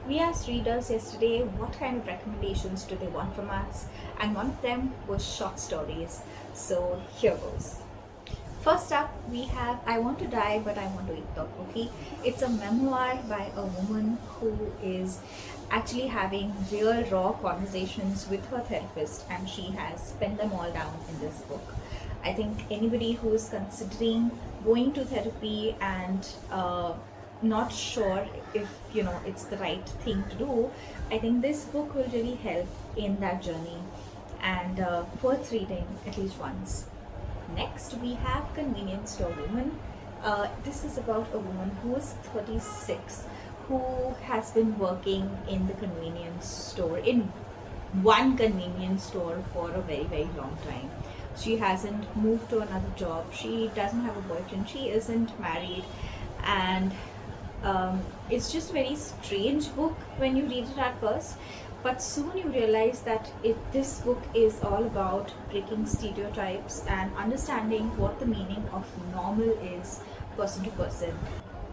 We asked readers yesterday what kind of recommendations do they want from us, and one of them was short stories. So here goes. First up, we have I Want to Die But I Want to Eat Tteokbokki. It's a memoir by a woman who is actually having real raw conversations with her therapist, and she has spent them all down in this book. I think anybody who is considering going to therapy and not sure if it's the right thing to do, I think this book will really help in that journey, and worth reading at least once. Next, we have Convenience Store Woman. This is about a woman who is 36 who has been working in the convenience store, in one convenience store, for a very, very long time. She hasn't moved to another job, she doesn't have a boyfriend, she isn't married, and it's just a very strange book when you read it at first, but soon you realize that this book is all about breaking stereotypes and understanding what the meaning of normal is, person to person.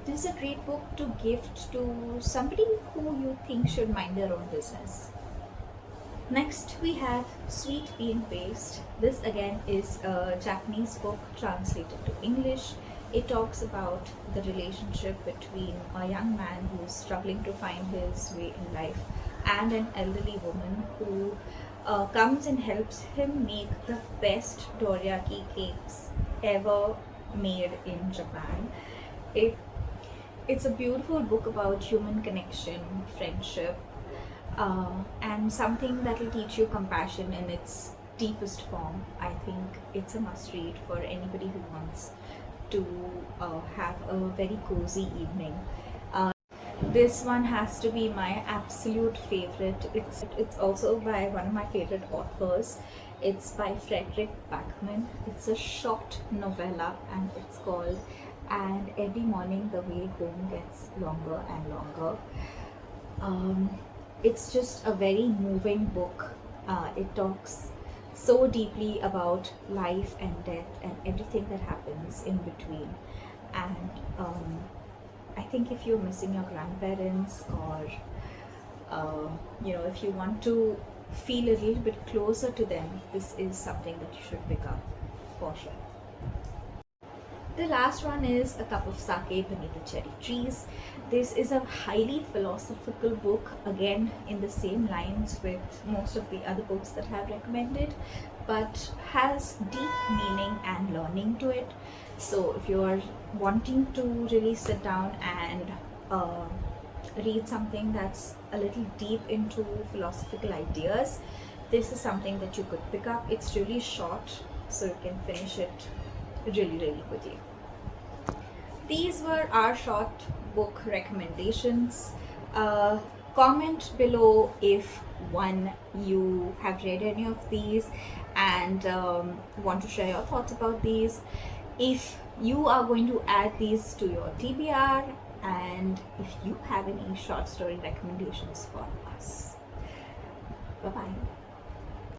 This is a great book to gift to somebody who you think should mind their own business. Next, we have Sweet Bean Paste. This again is a Japanese book translated to English. It talks about the relationship between a young man who's struggling to find his way in life and an elderly woman who comes and helps him make the best dorayaki cakes ever made in Japan. It it's a beautiful book about human connection, friendship, and something that will teach you compassion in its deepest form. I think it's a must read for anybody who wants to have a very cozy evening. This one has to be my absolute favorite. It's also by one of my favorite authors. It's by Frederick Backman. It's a short novella, and it's called "And Every Morning the Way Home Gets Longer and Longer." It's just a very moving book. It talks so deeply about life and death and everything that happens in between. And I think if you're missing your grandparents, or if you want to feel a little bit closer to them, this is something that you should pick up for sure. The last one is A Cup of Sake Beneath the Cherry Trees. This is a highly philosophical book, again in the same lines with most of the other books that I've recommended, but has deep meaning and learning to it. So if you're wanting to really sit down and read something that's a little deep into philosophical ideas, this is something that you could pick up. It's really short, so you can finish it really, really quickly. These were our short book recommendations. Comment below if you have read any of these and want to share your thoughts about these. If you are going to add these to your TBR, and if you have any short story recommendations for us. Bye bye.